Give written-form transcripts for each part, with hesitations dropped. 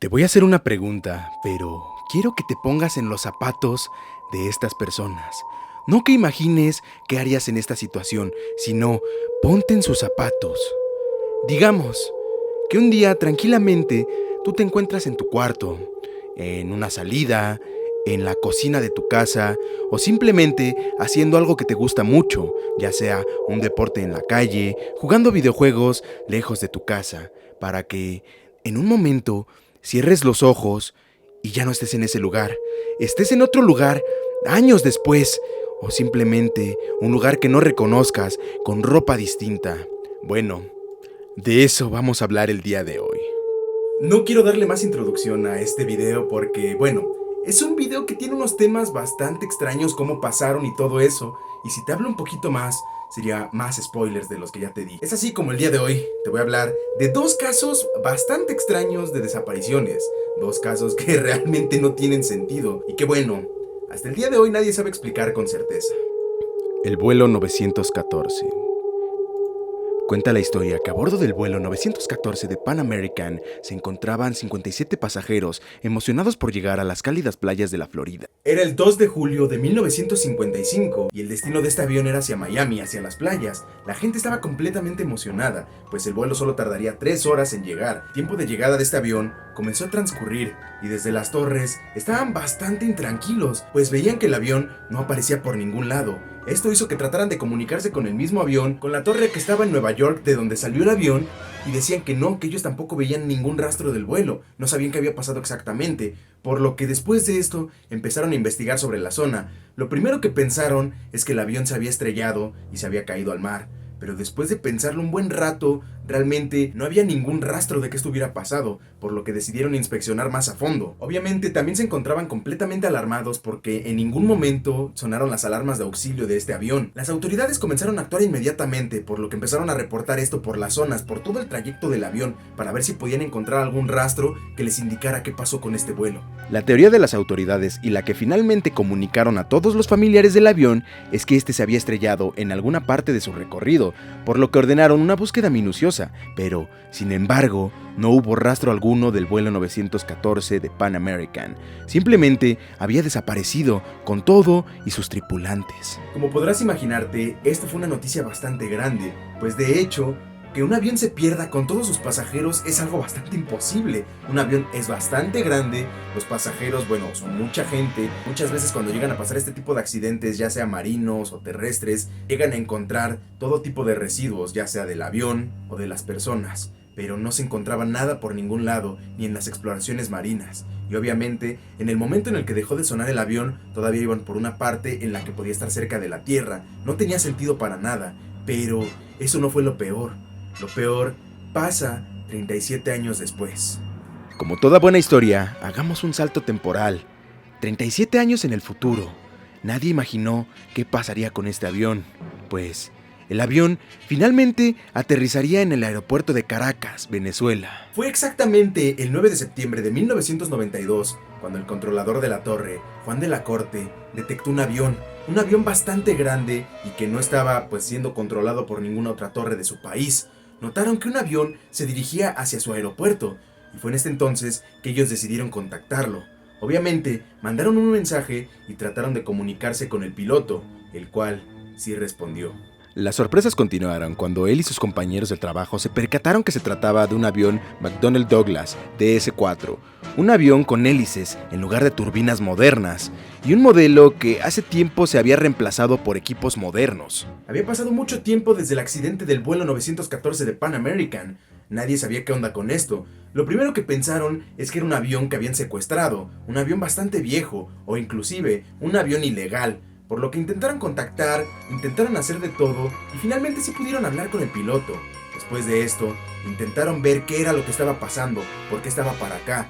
Te voy a hacer una pregunta, pero quiero que te pongas en los zapatos de estas personas. No que imagines qué harías en esta situación, sino ponte en sus zapatos. Digamos que un día tranquilamente tú te encuentras en tu cuarto, en una salida, en la cocina de tu casa o simplemente haciendo algo que te gusta mucho, ya sea un deporte en la calle, jugando videojuegos lejos de tu casa, para que en un momento cierres los ojos y ya no estés en ese lugar, estés en otro lugar años después o simplemente un lugar que no reconozcas con ropa distinta. Bueno, de eso vamos a hablar el día de hoy. No quiero darle más introducción a este video porque, bueno, es un video que tiene unos temas bastante extraños, cómo pasaron y todo eso, y si te hablo un poquito más, sería más spoilers de los que ya te di. Es así como el día de hoy te voy a hablar de dos casos bastante extraños de desapariciones, dos casos que realmente no tienen sentido, y que bueno, hasta el día de hoy nadie sabe explicar con certeza. El vuelo 914. Cuenta la historia que a bordo del vuelo 914 de Pan American se encontraban 57 pasajeros emocionados por llegar a las cálidas playas de la Florida. Era el 2 de julio de 1955 y el destino de este avión era hacia Miami, hacia las playas. La gente estaba completamente emocionada, pues el vuelo solo tardaría 3 horas en llegar. El tiempo de llegada de este avión comenzó a transcurrir y desde las torres estaban bastante intranquilos, pues veían que el avión no aparecía por ningún lado. Esto hizo que trataran de comunicarse con el mismo avión, con la torre que estaba en Nueva York de donde salió el avión, y decían que no, que ellos tampoco veían ningún rastro del vuelo, no sabían qué había pasado exactamente, por lo que después de esto empezaron a investigar sobre la zona. Lo primero que pensaron es que el avión se había estrellado y se había caído al mar, pero después de pensarlo un buen rato, realmente no había ningún rastro de que esto hubiera pasado, por lo que decidieron inspeccionar más a fondo. Obviamente también se encontraban completamente alarmados porque en ningún momento sonaron las alarmas de auxilio de este avión. Las autoridades comenzaron a actuar inmediatamente, por lo que empezaron a reportar esto por las zonas, por todo el trayecto del avión, para ver si podían encontrar algún rastro que les indicara qué pasó con este vuelo. La teoría de las autoridades y la que finalmente comunicaron a todos los familiares del avión es que este se había estrellado en alguna parte de su recorrido, por lo que ordenaron una búsqueda minuciosa, pero, sin embargo, no hubo rastro alguno del vuelo 914 de Pan American. Simplemente había desaparecido con todo y sus tripulantes. Como podrás imaginarte, esto fue una noticia bastante grande, pues de hecho, que un avión se pierda con todos sus pasajeros es algo bastante imposible. Un avión es bastante grande, los pasajeros, bueno, son mucha gente. Muchas veces cuando llegan a pasar este tipo de accidentes, ya sea marinos o terrestres, llegan a encontrar todo tipo de residuos, ya sea del avión o de las personas. Pero no se encontraba nada por ningún lado, ni en las exploraciones marinas. Y obviamente, en el momento en el que dejó de sonar el avión, todavía iban por una parte en la que podía estar cerca de la tierra. No tenía sentido para nada, pero eso no fue lo peor. Lo peor pasa 37 años después. Como toda buena historia, hagamos un salto temporal. 37 años en el futuro. Nadie imaginó qué pasaría con este avión, pues el avión finalmente aterrizaría en el aeropuerto de Caracas, Venezuela. Fue exactamente el 9 de septiembre de 1992 cuando el controlador de la torre, Juan de la Corte, detectó un avión bastante grande y que no estaba siendo controlado por ninguna otra torre de su país. Notaron que un avión se dirigía hacia su aeropuerto y fue en este entonces que ellos decidieron contactarlo. Obviamente, mandaron un mensaje y trataron de comunicarse con el piloto, el cual sí respondió. Las sorpresas continuaron cuando él y sus compañeros de trabajo se percataron que se trataba de un avión McDonnell Douglas DS-4, un avión con hélices en lugar de turbinas modernas, y un modelo que hace tiempo se había reemplazado por equipos modernos. Había pasado mucho tiempo desde el accidente del vuelo 914 de Pan American. Nadie sabía qué onda con esto. Lo primero que pensaron es que era un avión que habían secuestrado, un avión bastante viejo, o inclusive un avión ilegal. Por lo que intentaron contactar, intentaron hacer de todo y finalmente sí pudieron hablar con el piloto. Después de esto, intentaron ver qué era lo que estaba pasando, por qué estaba para acá.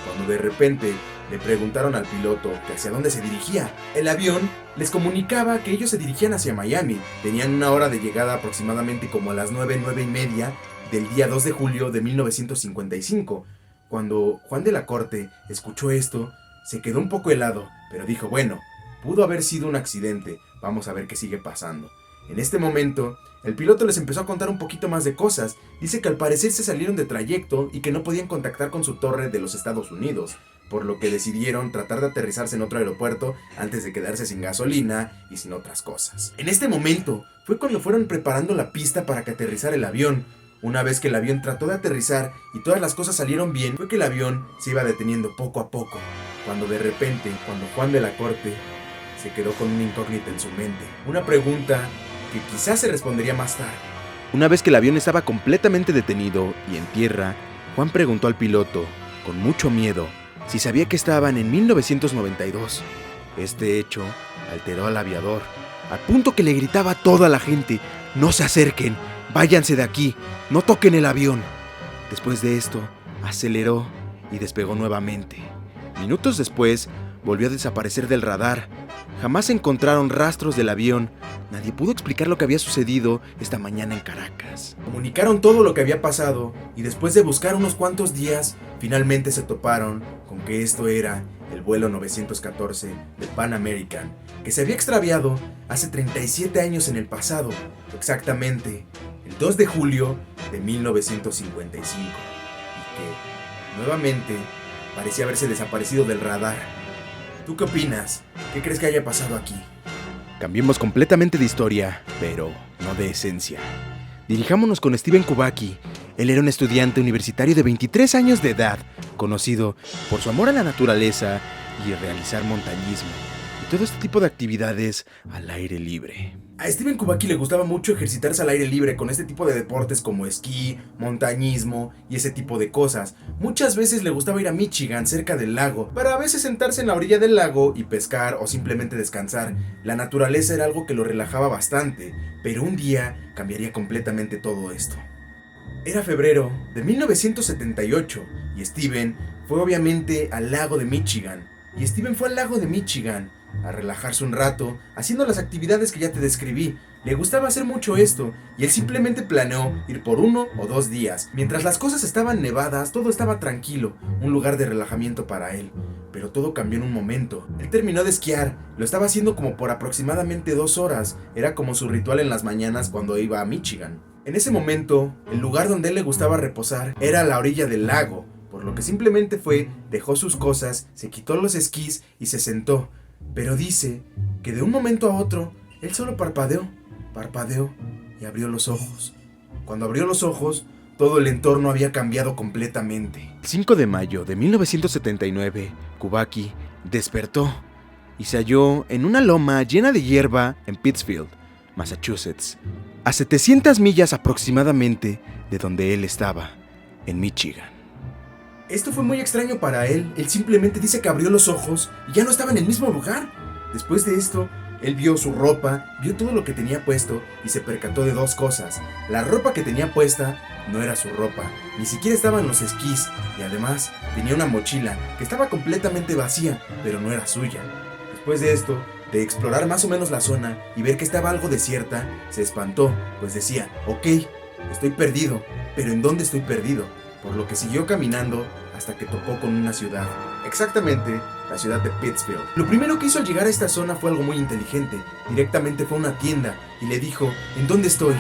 Cuando de repente le preguntaron al piloto que hacia dónde se dirigía, el avión les comunicaba que ellos se dirigían hacia Miami. Tenían una hora de llegada aproximadamente como a las 9:30 del día 2 de julio de 1955. Cuando Juan de la Corte escuchó esto, se quedó un poco helado, pero dijo, bueno, pudo haber sido un accidente, vamos a ver qué sigue pasando. En este momento, el piloto les empezó a contar un poquito más de cosas, Dice que al parecer se salieron de trayecto y que no podían contactar con su torre de los Estados Unidos, por lo que decidieron tratar de aterrizarse en otro aeropuerto antes de quedarse sin gasolina y sin otras cosas. En este momento fue cuando fueron preparando la pista para que aterrizara el avión. Una vez que el avión trató de aterrizar y todas las cosas salieron bien, fue que el avión se iba deteniendo poco a poco, cuando de repente, cuando Juan de la Corte se quedó con una incógnita en su mente, una pregunta que quizás se respondería más tarde. Una vez que el avión estaba completamente detenido y en tierra, Juan preguntó al piloto, con mucho miedo, si sabía que estaban en 1992. Este hecho alteró al aviador, al punto que le gritaba a toda la gente: «No se acerquen, váyanse de aquí, no toquen el avión». Después de esto, aceleró y despegó nuevamente. Minutos después, volvió a desaparecer del radar. Jamás encontraron rastros del avión. Nadie pudo explicar lo que había sucedido esta mañana en Caracas. Comunicaron todo lo que había pasado y después de buscar unos cuantos días, finalmente se toparon con que esto era el vuelo 914 de Pan American, que se había extraviado hace 37 años en el pasado, exactamente el 2 de julio de 1955, y que nuevamente parecía haberse desaparecido del radar. ¿Tú qué opinas? ¿Qué crees que haya pasado aquí? Cambiemos completamente de historia, pero no de esencia. Dirijámonos con Stephen Kubacki. Él era un estudiante universitario de 23 años de edad, conocido por su amor a la naturaleza y realizar montañismo y todo este tipo de actividades al aire libre. A Stephen Kubacki le gustaba mucho ejercitarse al aire libre con este tipo de deportes como esquí, montañismo y ese tipo de cosas. Muchas veces le gustaba ir a Michigan, cerca del lago, para a veces sentarse en la orilla del lago y pescar o simplemente descansar. La naturaleza era algo que lo relajaba bastante, pero un día cambiaría completamente todo esto. Era febrero de 1978 y Steven fue obviamente al lago de Michigan. A relajarse un rato, haciendo las actividades que ya te describí. Le gustaba hacer mucho esto, y él simplemente planeó ir por 1 o 2 días. Mientras las cosas estaban nevadas, todo estaba tranquilo, un lugar de relajamiento para él. Pero todo cambió en un momento. Él terminó de esquiar, lo estaba haciendo como por aproximadamente 2 horas. Era como su ritual en las mañanas cuando iba a Michigan. En ese momento, el lugar donde él le gustaba reposar era a la orilla del lago, por lo que simplemente dejó sus cosas, se quitó los esquís y se sentó. Pero dice que de un momento a otro, él solo parpadeó y abrió los ojos. Cuando abrió los ojos, todo el entorno había cambiado completamente. El 5 de mayo de 1979, Kubacki despertó y se halló en una loma llena de hierba en Pittsfield, Massachusetts, a 700 millas aproximadamente de donde él estaba, en Michigan. Esto fue muy extraño para él. Él simplemente dice que abrió los ojos y ya no estaba en el mismo lugar. Después de esto, él vio su ropa, vio todo lo que tenía puesto y se percató de 2 cosas. La ropa que tenía puesta no era su ropa, ni siquiera estaban los esquís, y además tenía una mochila que estaba completamente vacía, pero no era suya. Después de esto, de explorar más o menos la zona y ver que estaba algo desierta, se espantó, pues decía: «Ok, estoy perdido, pero ¿en dónde estoy perdido?». Por lo que siguió caminando hasta que topó con una ciudad, exactamente la ciudad de Pittsfield. Lo primero que hizo al llegar a esta zona fue algo muy inteligente. Directamente fue a una tienda y le dijo: «¿En dónde estoy?».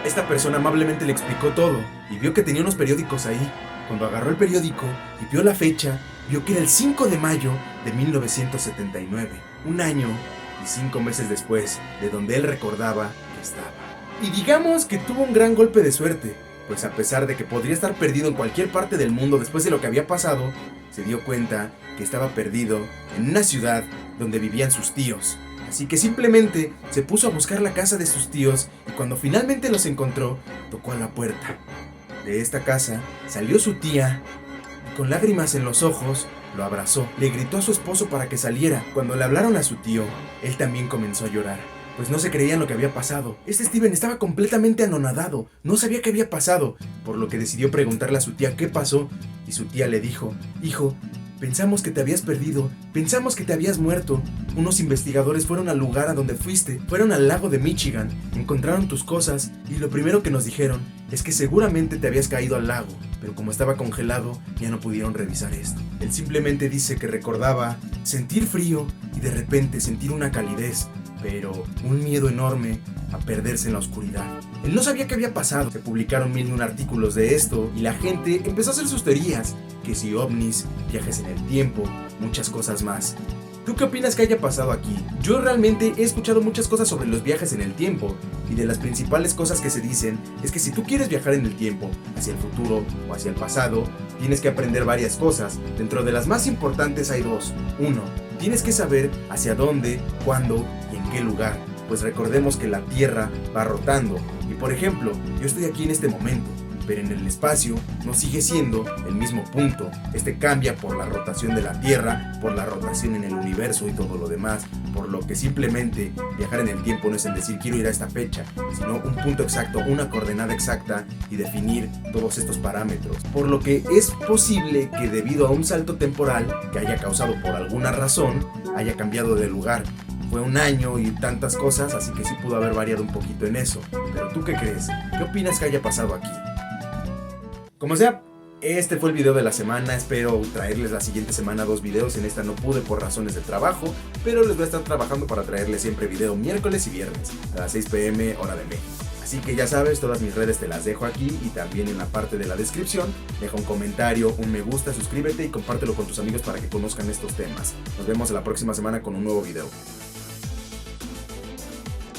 Esta persona amablemente le explicó todo y vio que tenía unos periódicos ahí. Cuando agarró el periódico y vio la fecha, vio que era el 5 de mayo de 1979, un año y 5 meses después de donde él recordaba que estaba. Y digamos que tuvo un gran golpe de suerte, pues a pesar de que podría estar perdido en cualquier parte del mundo después de lo que había pasado, se dio cuenta que estaba perdido en una ciudad donde vivían sus tíos. Así que simplemente se puso a buscar la casa de sus tíos y cuando finalmente los encontró, tocó a la puerta. De esta casa salió su tía y con lágrimas en los ojos lo abrazó. Le gritó a su esposo para que saliera. Cuando le hablaron a su tío, él también comenzó a llorar, pues no se creían lo que había pasado. Steven estaba completamente anonadado, no sabía qué había pasado, por lo que decidió preguntarle a su tía qué pasó, y su tía le dijo: «Hijo, pensamos que te habías perdido, pensamos que te habías muerto. Unos investigadores fueron al lugar a donde fuiste, fueron al lago de Michigan, encontraron tus cosas y lo primero que nos dijeron es que seguramente te habías caído al lago, pero como estaba congelado ya no pudieron revisar esto». Él simplemente dice que recordaba sentir frío y de repente sentir una calidez, pero un miedo enorme a perderse en la oscuridad. Él no sabía qué había pasado. Se publicaron 1001 artículos de esto y la gente empezó a hacer sus teorías, que si ovnis, viajes en el tiempo, muchas cosas más. ¿Tú qué opinas que haya pasado aquí? Yo realmente he escuchado muchas cosas sobre los viajes en el tiempo, y de las principales cosas que se dicen es que si tú quieres viajar en el tiempo, hacia el futuro o hacia el pasado, tienes que aprender varias cosas. Dentro de las más importantes hay dos. Uno, tienes que saber hacia dónde, cuándo y en qué lugar, pues recordemos que la Tierra va rotando, y por ejemplo, yo estoy aquí en este momento, pero en el espacio no sigue siendo el mismo punto. Este cambia por la rotación de la Tierra, por la rotación en el universo y todo lo demás, por lo que simplemente viajar en el tiempo no es en decir quiero ir a esta fecha, sino un punto exacto, una coordenada exacta y definir todos estos parámetros. Por lo que es posible que debido a un salto temporal que haya causado por alguna razón, haya cambiado de lugar. Fue un año y tantas cosas, así que sí pudo haber variado un poquito en eso. Pero ¿tú qué crees? ¿Qué opinas que haya pasado aquí? Como sea, este fue el video de la semana. Espero traerles la siguiente semana 2 videos. En esta no pude por razones de trabajo, pero les voy a estar trabajando para traerles siempre video miércoles y viernes a las 6 p.m. hora de México. Así que ya sabes, todas mis redes te las dejo aquí y también en la parte de la descripción. Deja un comentario, un me gusta, suscríbete y compártelo con tus amigos para que conozcan estos temas. Nos vemos la próxima semana con un nuevo video.